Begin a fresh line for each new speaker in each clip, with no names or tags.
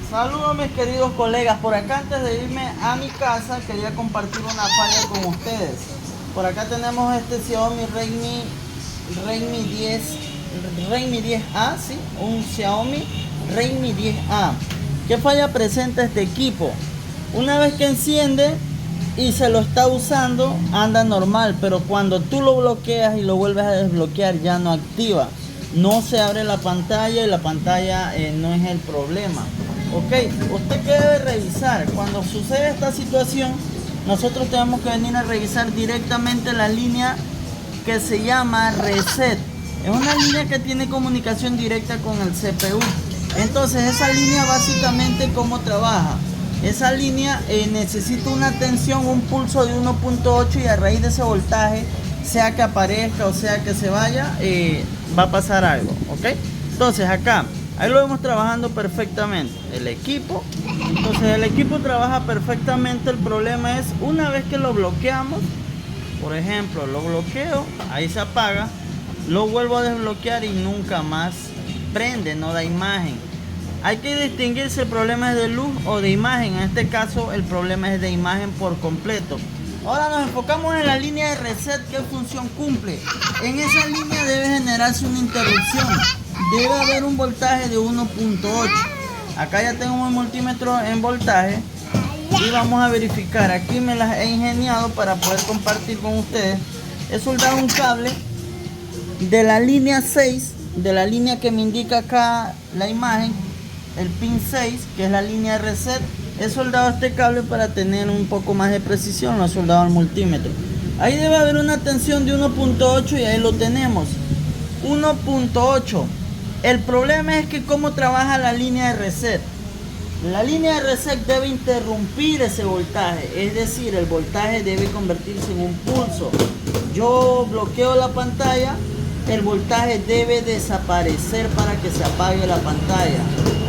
Saludos mis queridos colegas, por acá antes de irme a mi casa quería compartir una falla con ustedes. Por acá tenemos este Xiaomi Redmi 10A, ¿sí? Un Xiaomi Redmi 10A. ¿Qué falla presenta este equipo? Una vez que enciende y se lo está usando, anda normal, pero cuando tú lo bloqueas y lo vuelves a desbloquear ya no activa. No se abre la pantalla y la pantalla no es el problema. Ok, usted que debe revisar cuando sucede esta situación. Nosotros tenemos que venir a revisar directamente la línea que se llama reset. Es una línea que tiene comunicación directa con el CPU. Entonces esa línea básicamente cómo trabaja. Esa línea necesita una tensión, un pulso de 1.8 y a raíz de ese voltaje, sea que aparezca o sea que se vaya, va a pasar algo, ¿ok? Entonces acá, ahí lo vemos trabajando perfectamente. El equipo, entonces el equipo trabaja perfectamente. El problema es una vez que lo bloqueamos, por ejemplo, lo bloqueo, ahí se apaga, lo vuelvo a desbloquear y nunca más prende, no da imagen. Hay que distinguir si el problema es de luz o de imagen. En este caso el problema es de imagen por completo. Ahora nos enfocamos en la línea de reset. ¿Qué función cumple? En esa línea debe generarse una interrupción. Debe haber un voltaje de 1.8. Acá ya tengo un multímetro en voltaje y vamos a verificar. Aquí me las he ingeniado para poder compartir con ustedes. He soldado un cable de la línea 6, de la línea que me indica acá la imagen, el pin 6, que es la línea de reset. He soldado este cable para tener un poco más de precisión. Lo he soldado al multímetro. Ahí debe haber una tensión de 1.8 y ahí lo tenemos, 1.8. El problema es que cómo trabaja la línea de reset. La línea de reset debe interrumpir ese voltaje, es decir, el voltaje debe convertirse en un pulso. Yo bloqueo la pantalla, el voltaje debe desaparecer para que se apague la pantalla.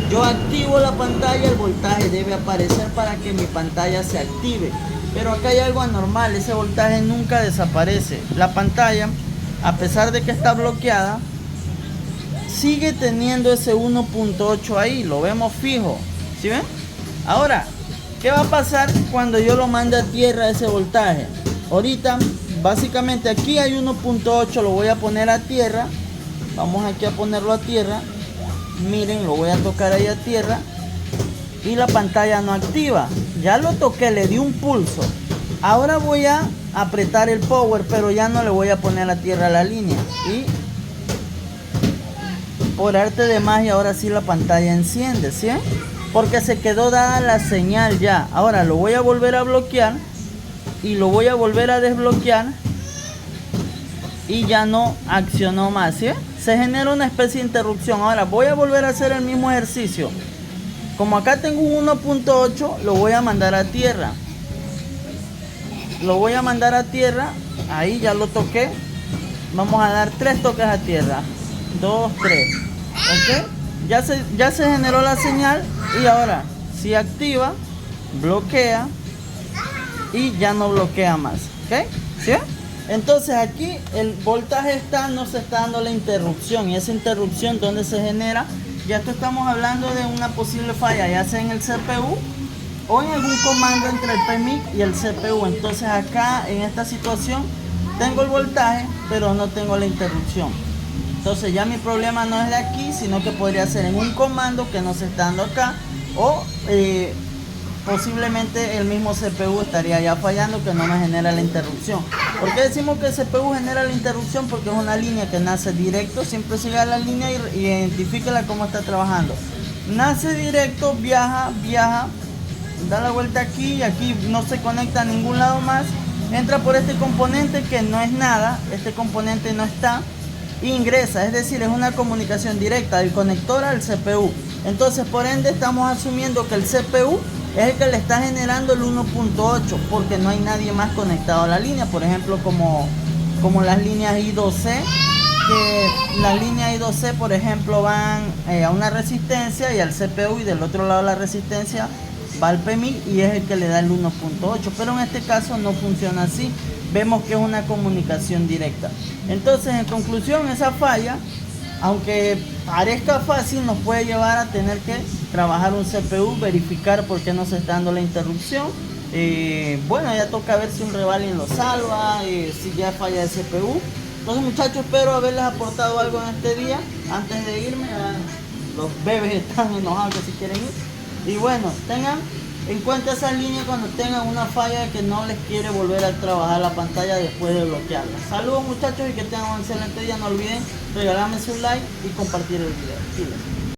Yo activo la pantalla, el voltaje debe aparecer para que mi pantalla se active. Pero acá hay algo anormal, ese voltaje nunca desaparece. La pantalla, a pesar de que está bloqueada, sigue teniendo ese 1.8 ahí, lo vemos fijo. ¿Sí ven? Ahora, ¿qué va a pasar cuando yo lo mande a tierra ese voltaje? Ahorita, básicamente aquí hay 1.8, lo voy a poner a tierra. Vamos aquí a ponerlo a tierra. Miren, lo voy a tocar ahí a tierra y la pantalla no activa. Ya lo toqué, le di un pulso. Ahora voy a apretar el power, pero ya no le voy a poner a tierra la línea. Y por arte de magia, ahora sí la pantalla enciende, ¿sí? Porque se quedó dada la señal ya. Ahora lo voy a volver a bloquear y lo voy a volver a desbloquear y ya no accionó más, ¿sí? Se genera una especie de interrupción. Ahora voy a volver a hacer el mismo ejercicio. Como acá tengo un 1.8, lo voy a mandar a tierra. Lo voy a mandar a tierra. Ahí ya lo toqué. Vamos a dar 3 toques a tierra. 2, 3. ¿Ok? Ya se generó la señal. Y ahora, si activa, bloquea y ya no bloquea más. ¿Ok? ¿Sí? Entonces aquí el voltaje no se está dando la interrupción. Y esa interrupción, ¿dónde se genera? Ya esto estamos hablando de una posible falla, ya sea en el CPU o en algún comando entre el PMIC y el CPU. Entonces acá en esta situación tengo el voltaje, pero no tengo la interrupción. Entonces ya mi problema no es de aquí, sino que podría ser en un comando que no se está dando acá, o posiblemente el mismo CPU estaría ya fallando, que no me genera la interrupción. ¿Por qué decimos que el CPU genera la interrupción? Porque es una línea que nace directo. Siempre siga la línea y identifíquela cómo está trabajando. Nace directo, viaja, da la vuelta aquí y aquí no se conecta a ningún lado más. Entra por este componente que no es nada, este componente no está, ingresa, es decir, es una comunicación directa del conector al CPU. Entonces, por ende, estamos asumiendo que el CPU es el que le está generando el 1.8, porque no hay nadie más conectado a la línea. Por ejemplo, como las líneas I2C, que las líneas I2C, por ejemplo, van a una resistencia y al CPU, y del otro lado de la resistencia va al PMI y es el que le da el 1.8. Pero en este caso no funciona así. Vemos que es una comunicación directa. Entonces, en conclusión, esa falla Aunque parezca fácil, nos puede llevar a tener que trabajar un CPU, verificar por qué no se está dando la interrupción. Bueno, ya toca ver si un revalin lo salva, si ya falla el CPU. Entonces, muchachos, espero haberles aportado algo en este día. Antes de irme, los bebés están enojados que si quieren ir. Y bueno, tengan en cuenta esa línea cuando tengan una falla de que no les quiere volver a trabajar la pantalla después de bloquearla. Saludos, muchachos, y que tengan un excelente día. No olviden regalarme su like y compartir el video.